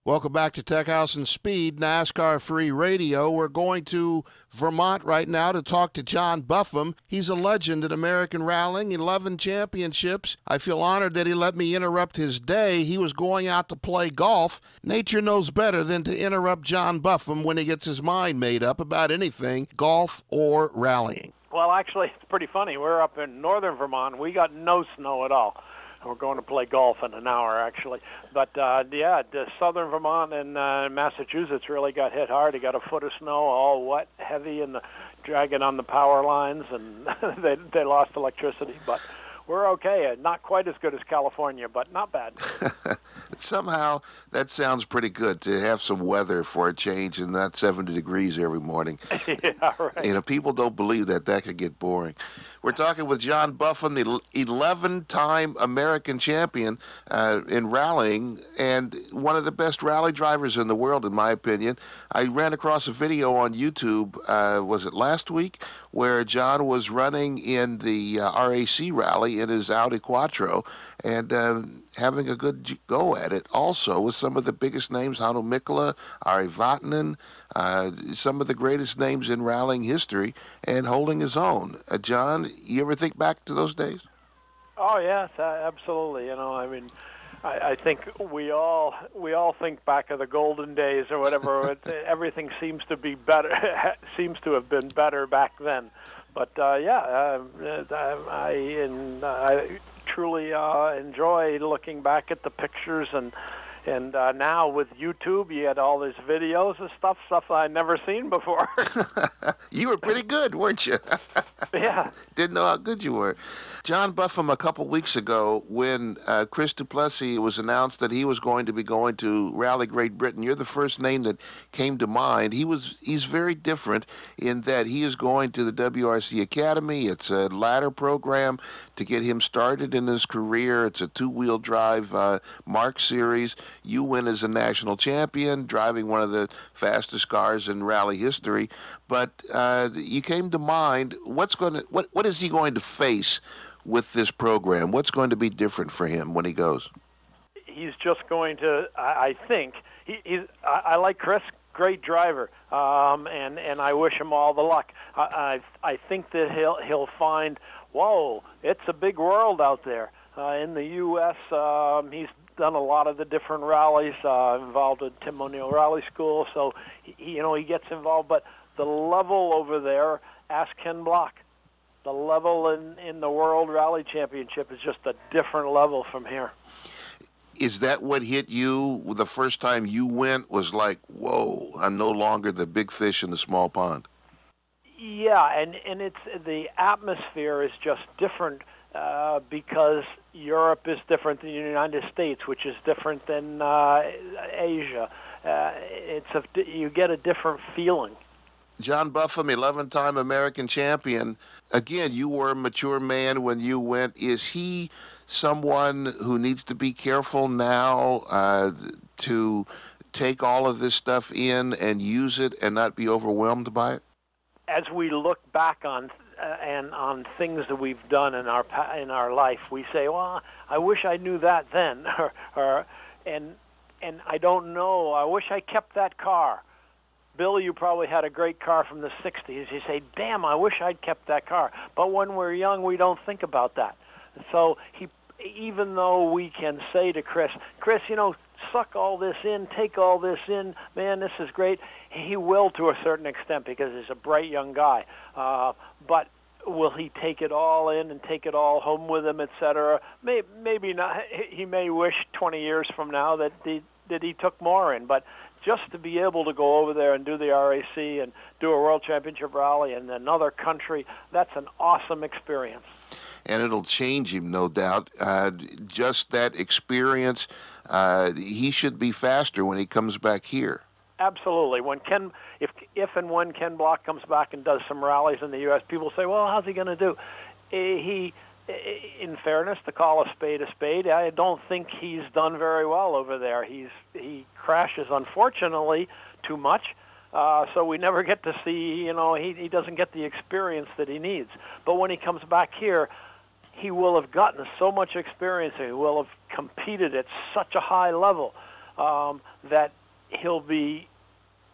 Welcome back to Tech House and Speed, NASCAR Free Radio. We're going to Vermont right now to talk to John Buffum. He's a legend in American rallying, 11 championships. I feel honored that he let me interrupt his day. He was going out to play golf. Nature knows better than to interrupt John Buffum when he gets his mind made up about anything, golf or rallying. Well, actually, it's pretty funny. We're up in northern Vermont. We got no snow at all. We're going to play golf in an hour, actually. But, the southern Vermont and Massachusetts really got hit hard. They got a foot of snow, all wet, heavy, and dragging on the power lines, and they lost electricity. But we're okay. Not quite as good as California, but not bad. Somehow, that sounds pretty good to have some weather for a change and not 70 degrees every morning. Yeah, right. People don't believe that could get boring. We're talking with John Buffum, the 11-time American champion in rallying and one of the best rally drivers in the world, in my opinion. I ran across a video on YouTube, was it last week, where John was running in the RAC rally in his Audi Quattro and having a good go at it also with some of the biggest names, Hannu Mikkola, Ari Vatanen, some of the greatest names in rallying history, and holding his own. John, you ever think back to those days? Oh, yes, absolutely. I think we all think back of the golden days or whatever. Everything seems to be better, seems to have been better back then. But I truly enjoy looking back at the pictures and now with YouTube, you had all these videos and stuff I'd never seen before. You were pretty good, weren't you? Yeah. Didn't know how good you were. John Buffum, a couple weeks ago, when Chris Duplessis was announced that he was going to be going to Rally Great Britain, you're the first name that came to mind. He's very different in that he is going to the WRC Academy. It's a ladder program to get him started in his career. It's a two-wheel drive Mark Series. You win as a national champion, driving one of the fastest cars in rally history. But you came to mind, what is he going to face with this program? What's going to be different for him when he goes? He's just going to, I think, I like Chris, great driver, and I wish him all the luck. I think that he'll find, whoa, it's a big world out there. In the U.S., he's done a lot of the different rallies, involved in Tim O'Neill Rally School, so he gets involved. But the level over there, ask Ken Block. The level in the World Rally Championship is just a different level from here. Is that what hit you the first time you went, was like, whoa, I'm no longer the big fish in the small pond? Yeah, and it's the atmosphere is just different because Europe is different than the United States, which is different than Asia. You get a different feeling. John Buffum, 11-time American champion. Again, you were a mature man when you went. Is he someone who needs to be careful now to take all of this stuff in and use it and not be overwhelmed by it? As we look back on things that we've done in our life, we say, "Well, I wish I knew that then," and I don't know. I wish I kept that car. Bill, you probably had a great car from the 60s. You say, damn, I wish I'd kept that car. But when we're young, we don't think about that. So even though we can say to Chris, suck all this in, take all this in, man, this is great, he will to a certain extent because he's a bright young guy. But will he take it all in and take it all home with him, etc.? Maybe not. He may wish 20 years from now that he took more in. But just to be able to go over there and do the RAC and do a World Championship rally in another country, that's an awesome experience. And it'll change him, no doubt. Just that experience, he should be faster when he comes back here. Absolutely. If and when Ken Block comes back and does some rallies in the U.S., people say, well, how's he going to do? In fairness, to call a spade, I don't think he's done very well over there. He crashes, unfortunately, too much, so we never get to see, he doesn't get the experience that he needs. But when he comes back here, he will have gotten so much experience, and he will have competed at such a high level that he'll be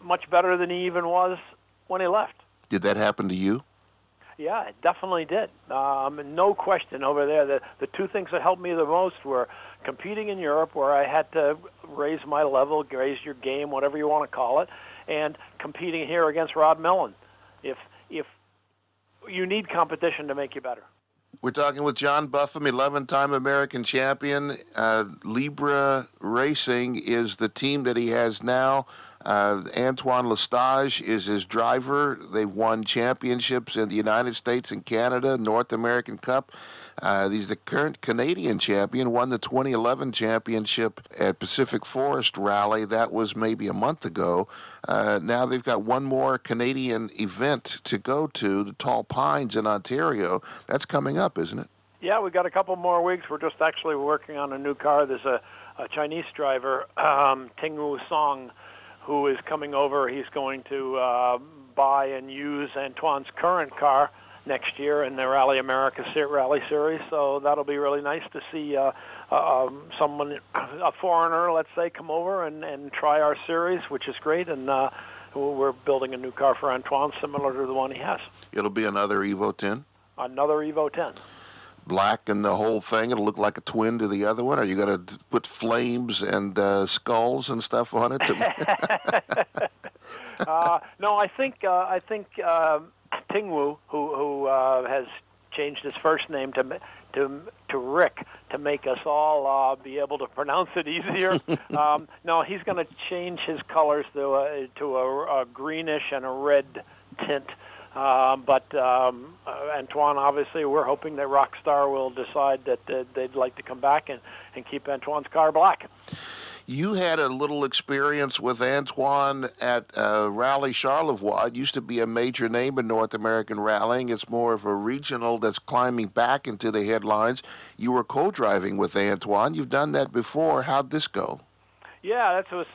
much better than he even was when he left. Did that happen to you? Yeah, it definitely did. No question over there. The two things that helped me the most were competing in Europe, where I had to raise my level, raise your game, whatever you want to call it, and competing here against Rod Millen. If you need competition to make you better. We're talking with John Buffum, 11-time American champion. Libra Racing is the team that he has now. Antoine Lestage is his driver. They've won championships in the United States and Canada, North American Cup. He's the current Canadian champion, won the 2011 championship at Pacific Forest Rally. That was maybe a month ago. Now they've got one more Canadian event to go to, the Tall Pines in Ontario. That's coming up, isn't it? Yeah, we've got a couple more weeks. We're just actually working on a new car. There's a Chinese driver, Tingwu Song, who is coming over. He's going to buy and use Antoine's current car next year in the Rally America Rally Series. So that'll be really nice to see someone, a foreigner, let's say, come over and try our series, which is great. And we're building a new car for Antoine similar to the one he has. It'll be another Evo 10? Another Evo 10. Black and the whole thing? It'll look like a twin to the other one? Are you going to put flames and skulls and stuff on it? No, I think Tingwu, who has changed his first name to Rick to make us all be able to pronounce it easier. No, he's going to change his colors to a greenish and a red tint. But Antoine, obviously, we're hoping that Rockstar will decide that they'd like to come back and keep Antoine's car black. You had a little experience with Antoine at Rally Charlevoix. It used to be a major name in North American rallying. It's more of a regional that's climbing back into the headlines. You were co-driving with Antoine. You've done that before. How'd this go? Yeah, that was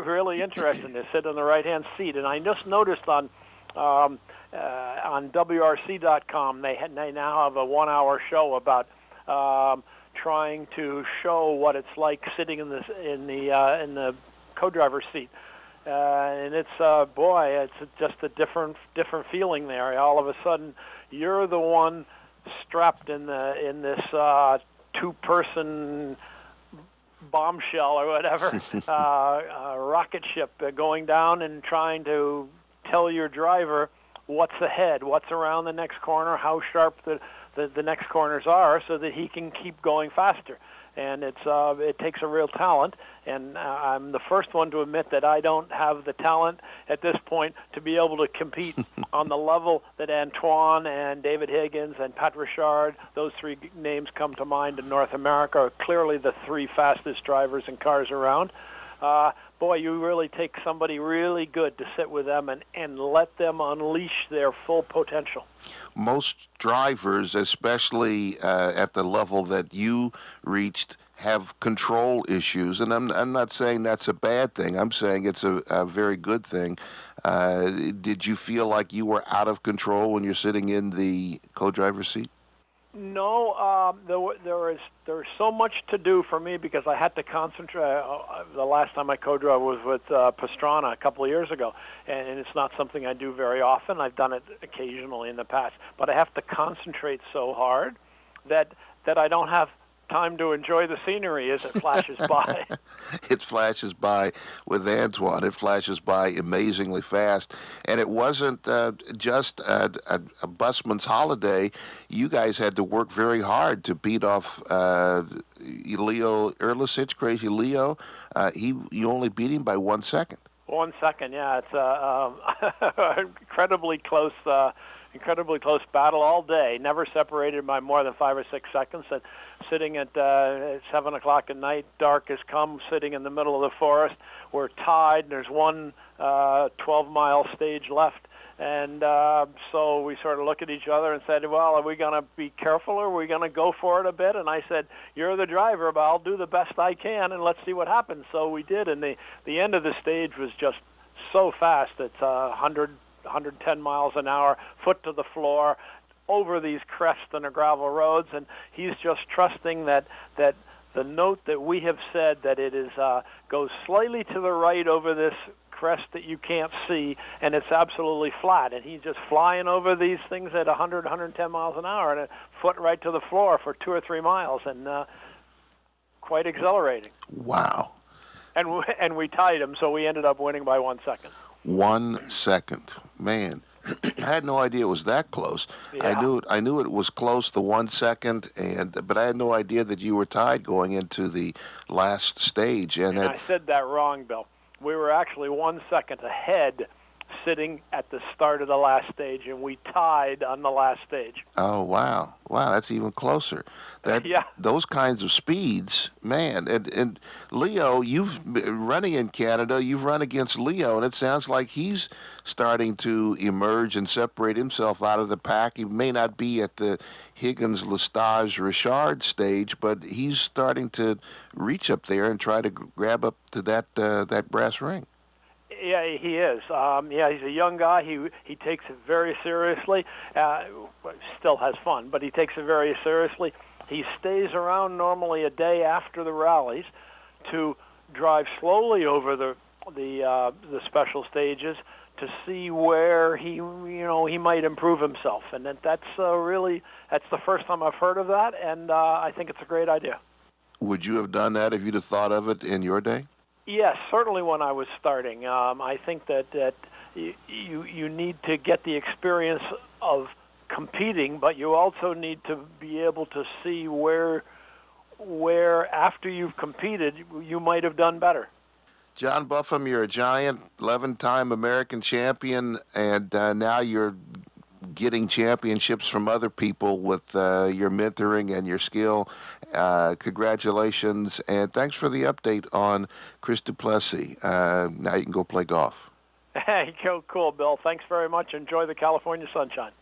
really interesting to sit in the right-hand seat. And I just noticed on WRC.com they now have a 1-hour show about trying to show what it's like sitting in the co-driver's seat, and it's it's just a different feeling there. All of a sudden, you're the one strapped in this two-person bombshell or whatever, rocket ship going down and trying to tell your driver what's ahead, what's around the next corner, how sharp the next corners are, so that he can keep going faster. And it takes a real talent, and I'm the first one to admit that I don't have the talent at this point to be able to compete on the level that Antoine and David Higgins and Pat Richard, those three names come to mind in North America, are clearly the three fastest drivers and cars around. Boy, you really take somebody really good to sit with them and let them unleash their full potential. Most drivers, especially at the level that you reached, have control issues. And I'm not saying that's a bad thing. I'm saying it's a very good thing. Did you feel like you were out of control when you're sitting in the co-driver's seat? No, there was so much to do for me because I had to concentrate. The last time I co-drove was with Pastrana a couple of years ago, and it's not something I do very often. I've done it occasionally in the past, but I have to concentrate so hard that I don't have time to enjoy the scenery as it flashes by. It flashes by with Antoine. It flashes by amazingly fast. And it wasn't just a busman's holiday. You guys had to work very hard to beat off Leo Erlisich, Crazy Leo. You only beat him by 1 second. 1 second, yeah. It's incredibly close battle all day, never separated by more than 5 or 6 seconds. And sitting at 7 o'clock at night, dark has come, sitting in the middle of the forest. We're tied, and there's one 12-mile stage left. And so we sort of look at each other and said, well, are we going to be careful or are we going to go for it a bit? And I said, you're the driver, but I'll do the best I can, and let's see what happens. So we did, and the end of the stage was just so fast. It's 110 miles an hour, foot to the floor, over these crests and the gravel roads, and he's just trusting that the note that we have said that it is goes slightly to the right over this crest that you can't see, and it's absolutely flat. And he's just flying over these things at 100, 110 miles an hour, and a foot right to the floor for 2 or 3 miles, and quite exhilarating. Wow. And we tied him, so we ended up winning by 1 second. 1 second, man. I had no idea it was that close. Yeah. I knew it was close to 1 second, but I had no idea that you were tied going into the last stage. And I said that wrong, Bill. We were actually 1 second ahead sitting at the start of the last stage, and we tied on the last stage. Oh, wow. Wow, that's even closer. Yeah. Those kinds of speeds, man. And Leo, you've running in Canada, you've run against Leo, and it sounds like he's starting to emerge and separate himself out of the pack. He may not be at the Higgins, Lestage, Richard stage, but he's starting to reach up there and try to grab up to that brass ring. Yeah, he is. He's a young guy. He takes it very seriously. Still has fun, but he takes it very seriously. He stays around normally a day after the rallies to drive slowly over the special stages to see where he might improve himself. And that's the first time I've heard of that, and I think it's a great idea. Would you have done that if you'd have thought of it in your day? Yes, certainly when I was starting. I think that you need to get the experience of competing, but you also need to be able to see where after you've competed you might have done better. John Buffum, you're a giant, 11-time American champion, and now you're getting championships from other people with your mentoring and your skill. Congratulations, and thanks for the update on Chris Duplessis. Now you can go play golf. Hey, cool, Bill. Thanks very much. Enjoy the California sunshine.